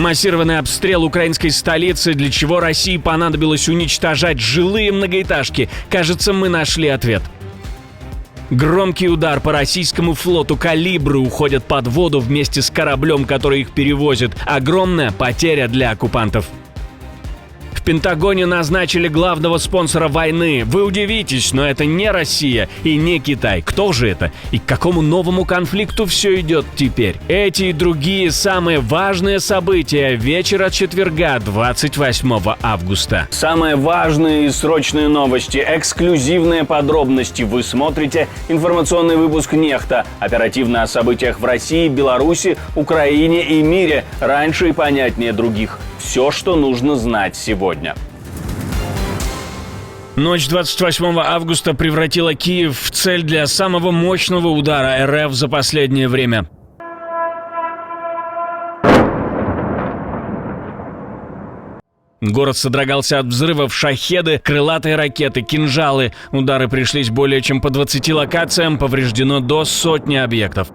Массированный обстрел украинской столицы, для чего России понадобилось уничтожать жилые многоэтажки. Кажется, мы нашли ответ. Громкий удар по российскому флоту. Калибры уходят под воду вместе с кораблем, который их перевозит. Огромная потеря для оккупантов. В Пентагоне назначили главного спонсора войны. Вы удивитесь, но это не Россия и не Китай. Кто же это? И к какому новому конфликту все идет теперь? Эти и другие самые важные события вечера четверга, 28 августа. Самые важные и срочные новости, эксклюзивные подробности. Вы смотрите информационный выпуск «Нехта». Оперативно о событиях в России, Беларуси, Украине и мире. Раньше и понятнее других. Все, что нужно знать сегодня. Ночь 28 августа превратила Киев в цель для самого мощного удара РФ за последнее время. Город содрогался от взрывов, шахеды, крылатые ракеты, кинжалы. Удары пришлись более чем по 20 локациям, повреждено до сотни объектов.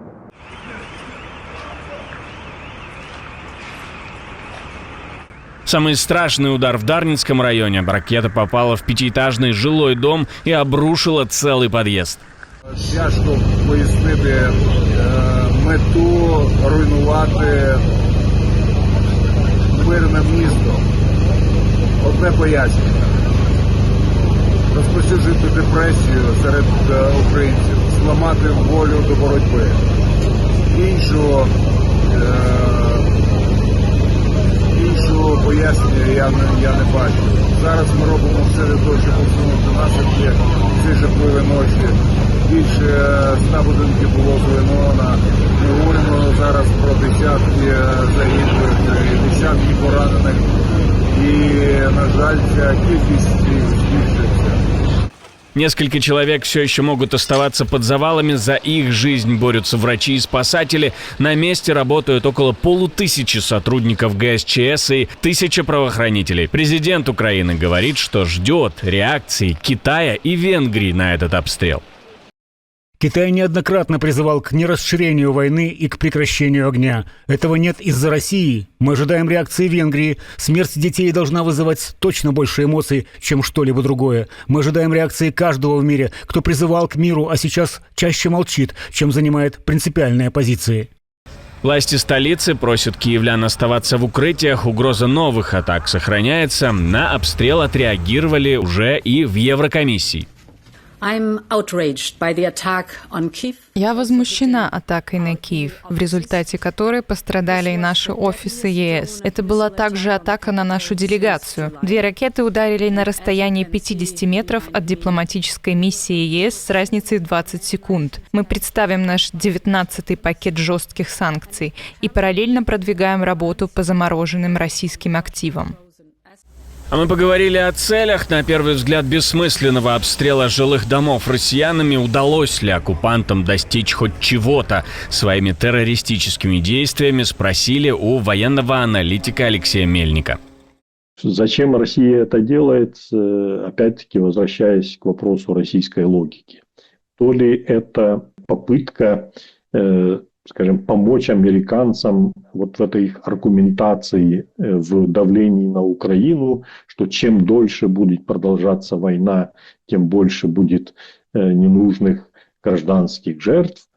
Самый страшный удар в Дарницком районе. Ракета попала в пятиэтажный жилой дом и обрушила целый подъезд. Тяжко пояснити мету руйнувати мирне місто. Одне пояснення. Розпосюджувати депресію серед українців, зламати волю до боротьби. Іншого пояснення я не бачу. Зараз ми робимо все для того, щоб усунути наслідки цієї жахливої ночі. Більше 100 будинків було зруйновано. Ми говоримо зараз про десятки загиблих, десятки поранених. І, на жаль, ця кількість збільшується. Несколько человек все еще могут оставаться под завалами. За их жизнь борются врачи и спасатели. На месте работают около 500 сотрудников ГСЧС и 1000 правоохранителей. Президент Украины говорит, что ждет реакции Китая и Венгрии на этот обстрел. Китай неоднократно призывал к нерасширению войны и к прекращению огня. Этого нет из-за России. Мы ожидаем реакции Венгрии. Смерть детей должна вызывать точно больше эмоций, чем что-либо другое. Мы ожидаем реакции каждого в мире, кто призывал к миру, а сейчас чаще молчит, чем занимает принципиальные позиции. Власти столицы просят киевлян оставаться в укрытиях. Угроза новых атак сохраняется. На обстрел отреагировали уже и в Еврокомиссии. Я возмущена атакой на Киев, в результате которой пострадали и наши офисы ЕС. Это была также атака на нашу делегацию. 2 ракеты ударили на расстоянии 50 метров от дипломатической миссии ЕС с разницей в 20 секунд. Мы представим наш 19-й пакет жестких санкций и параллельно продвигаем работу по замороженным российским активам. А мы поговорили о целях, на первый взгляд, бессмысленного обстрела жилых домов россиянами. Удалось ли оккупантам достичь хоть чего-то своими террористическими действиями, спросили у военного аналитика Алексея Мельника. Зачем Россия это делает, опять-таки возвращаясь к вопросу российской логики. То ли это попытка, скажем, помочь американцам вот в этой их аргументации в давлении на Украину, что чем дольше будет продолжаться война, тем больше будет ненужных гражданских жертв,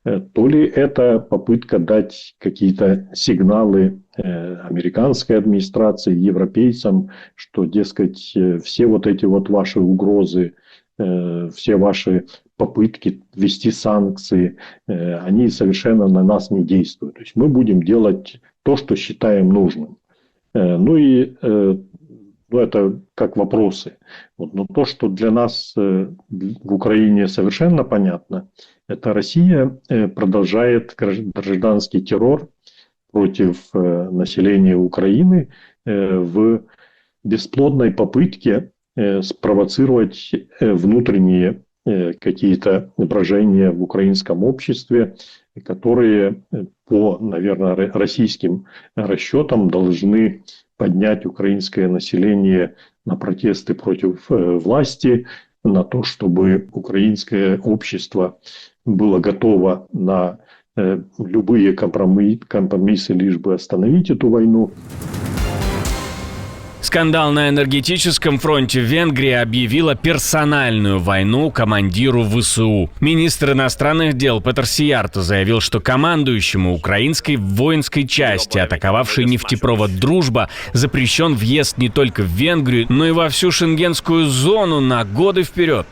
то ли это попытка дать какие-то сигналы американской администрации, европейцам, что, дескать, все вот эти вот ваши угрозы, все ваши попытки ввести санкции, они совершенно на нас не действуют. То есть мы будем делать то, что считаем нужным. Это как вопросы. Но то, что для нас в Украине совершенно понятно, это Россия продолжает гражданский террор против населения Украины в бесплодной попытке спровоцировать внутренние какие-то брожения в украинском обществе, которые по, наверное, российским расчетам должны поднять украинское население на протесты против власти, на то, чтобы украинское общество было готово на любые компромиссы, лишь бы остановить эту войну. Скандал на энергетическом фронте. Венгрия объявила персональную войну командиру ВСУ. Министр иностранных дел Петр Сиярто заявил, что командующему украинской воинской части, атаковавшей нефтепровод «Дружба», запрещен въезд не только в Венгрию, но и во всю шенгенскую зону на годы вперед.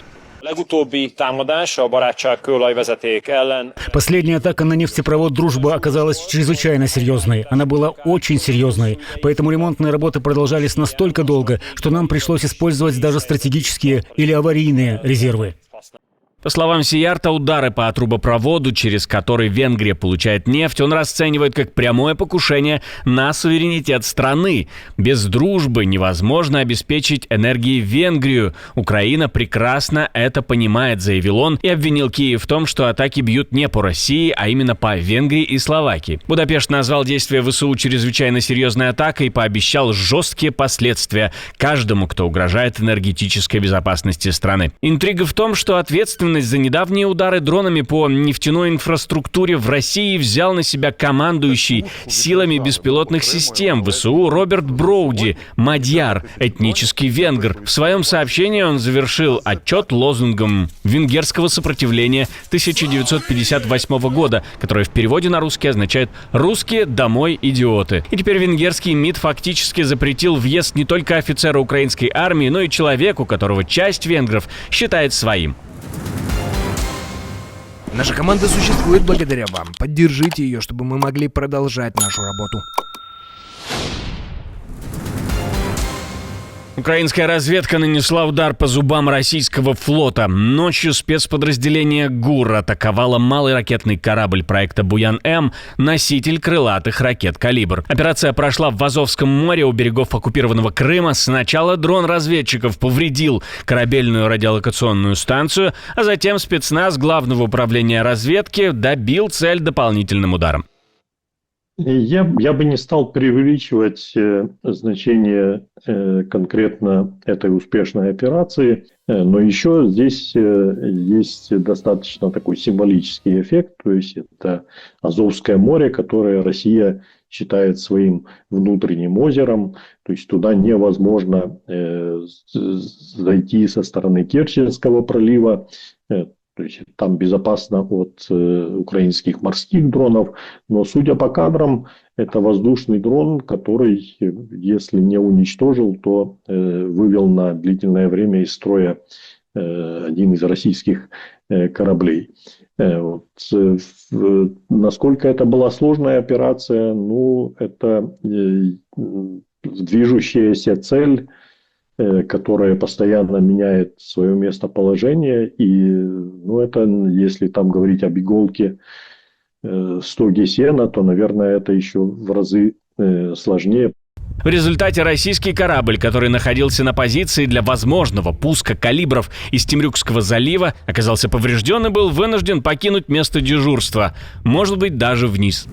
Последняя атака на нефтепровод «Дружба» оказалась чрезвычайно серьезной. Она была очень серьезной. Поэтому ремонтные работы продолжались настолько долго, что нам пришлось использовать даже стратегические или аварийные резервы. По словам Сиярто, удары по трубопроводу, через который Венгрия получает нефть, он расценивает как прямое покушение на суверенитет страны. Без дружбы невозможно обеспечить энергией Венгрию. Украина прекрасно это понимает, заявил он, и обвинил Киев в том, что атаки бьют не по России, а именно по Венгрии и Словакии. Будапешт назвал действия ВСУ чрезвычайно серьезной атакой и пообещал жесткие последствия каждому, кто угрожает энергетической безопасности страны. Интрига в том, что ответственность за недавние удары дронами по нефтяной инфраструктуре в России взял на себя командующий силами беспилотных систем ВСУ Роберт Броуди, мадьяр, этнический венгр. В своем сообщении он завершил отчет лозунгом венгерского сопротивления 1958 года, которое в переводе на русский означает «русские домой, идиоты». И теперь венгерский МИД фактически запретил въезд не только офицеру украинской армии, но и человеку, которого часть венгров считает своим. Наша команда существует благодаря вам. Поддержите ее, чтобы мы могли продолжать нашу работу. Украинская разведка нанесла удар по зубам российского флота. Ночью спецподразделение ГУР атаковало малый ракетный корабль проекта «Буян-М», носитель крылатых ракет «Калибр». Операция прошла в Азовском море у берегов оккупированного Крыма. Сначала дрон разведчиков повредил корабельную радиолокационную станцию, а затем спецназ Главного управления разведки добил цель дополнительным ударом. Я бы не стал преувеличивать значение конкретно этой успешной операции, но еще здесь есть достаточно такой символический эффект, то есть это Азовское море, которое Россия считает своим внутренним озером, то есть туда невозможно зайти со стороны Керченского пролива. То есть там безопасно от украинских морских дронов, но судя по кадрам, это воздушный дрон, который, если не уничтожил, то вывел на длительное время из строя один из российских кораблей. Насколько это была сложная операция, это движущаяся цель, которая постоянно меняет свое местоположение. И это, если там говорить об иголке стоге сена, то, наверное, это еще в разы сложнее. В результате российский корабль, который находился на позиции для возможного пуска калибров из Темрюкского залива, оказался поврежден и был вынужден покинуть место дежурства, может быть, даже вниз.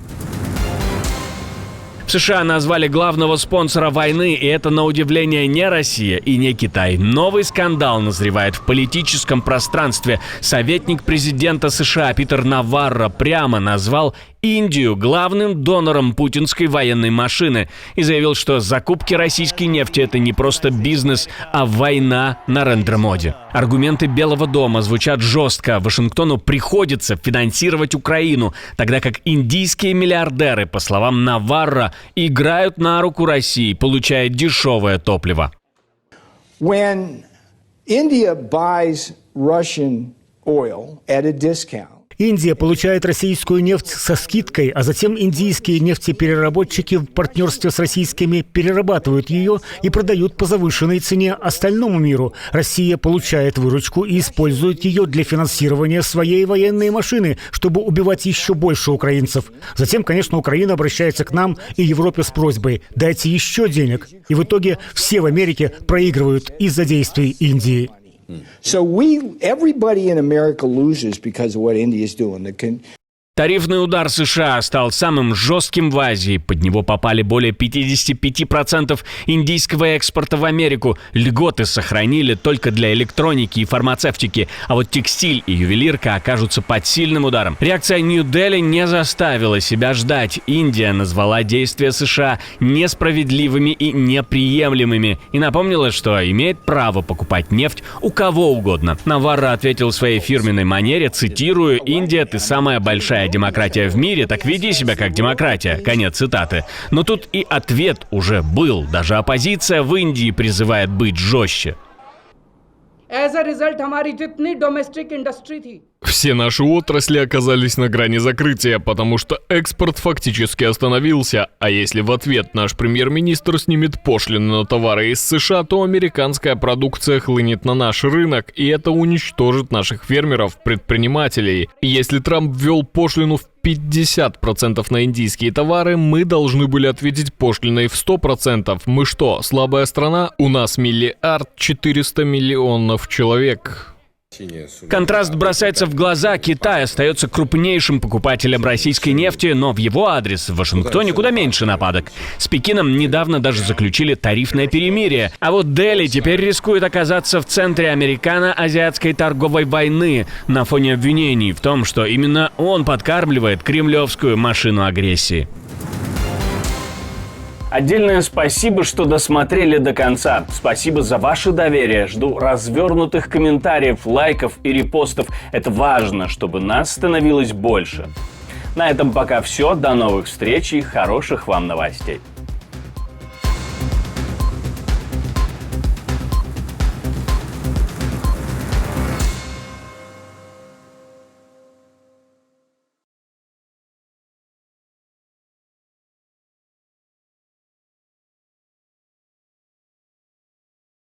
В США назвали главного спонсора войны, и это, на удивление, не Россия и не Китай. Новый скандал назревает в политическом пространстве. Советник президента США Питер Наварро прямо назвал Индию главным донором путинской военной машины и заявил, что закупки российской нефти – это не просто бизнес, а война на рендер-моде. Аргументы Белого дома звучат жестко. Вашингтону приходится финансировать Украину, тогда как индийские миллиардеры, по словам Наварро, играют на руку России, получая дешевое топливо. When India buys Russian oil at a discount, Индия получает российскую нефть со скидкой, а затем индийские нефтепереработчики в партнерстве с российскими перерабатывают ее и продают по завышенной цене остальному миру. Россия получает выручку и использует ее для финансирования своей военной машины, чтобы убивать еще больше украинцев. Затем, конечно, Украина обращается к нам и Европе с просьбой «дайте еще денег». И в итоге все в Америке проигрывают из-за действий Индии. So everybody in America loses because of what India is doing. Тарифный удар США стал самым жестким в Азии. Под него попали более 55% индийского экспорта в Америку. Льготы сохранили только для электроники и фармацевтики. А вот текстиль и ювелирка окажутся под сильным ударом. Реакция Нью-Дели не заставила себя ждать. Индия назвала действия США несправедливыми и неприемлемыми. И напомнила, что имеет право покупать нефть у кого угодно. Наварро ответил в своей фирменной манере, цитирую: «Индия, ты самая большая демократия в мире, так веди себя как демократия». Конец цитаты. Но тут и ответ уже был. Даже оппозиция в Индии призывает быть жестче. Все наши отрасли оказались на грани закрытия, потому что экспорт фактически остановился. А если в ответ наш премьер-министр снимет пошлины на товары из США, то американская продукция хлынет на наш рынок, и это уничтожит наших фермеров, предпринимателей. И если Трамп ввел пошлину в 50% на индийские товары, мы должны были ответить пошлиной в 100%. Мы что, слабая страна? У нас 1 400 000 000 человек. Контраст бросается в глаза. Китай остается крупнейшим покупателем российской нефти, но в его адрес в Вашингтоне куда меньше нападок. С Пекином недавно даже заключили тарифное перемирие. А вот Дели теперь рискует оказаться в центре американо-азиатской торговой войны на фоне обвинений в том, что именно он подкармливает кремлевскую машину агрессии. Отдельное спасибо, что досмотрели до конца. Спасибо за ваше доверие. Жду развернутых комментариев, лайков и репостов. Это важно, чтобы нас становилось больше. На этом пока все. До новых встреч и хороших вам новостей.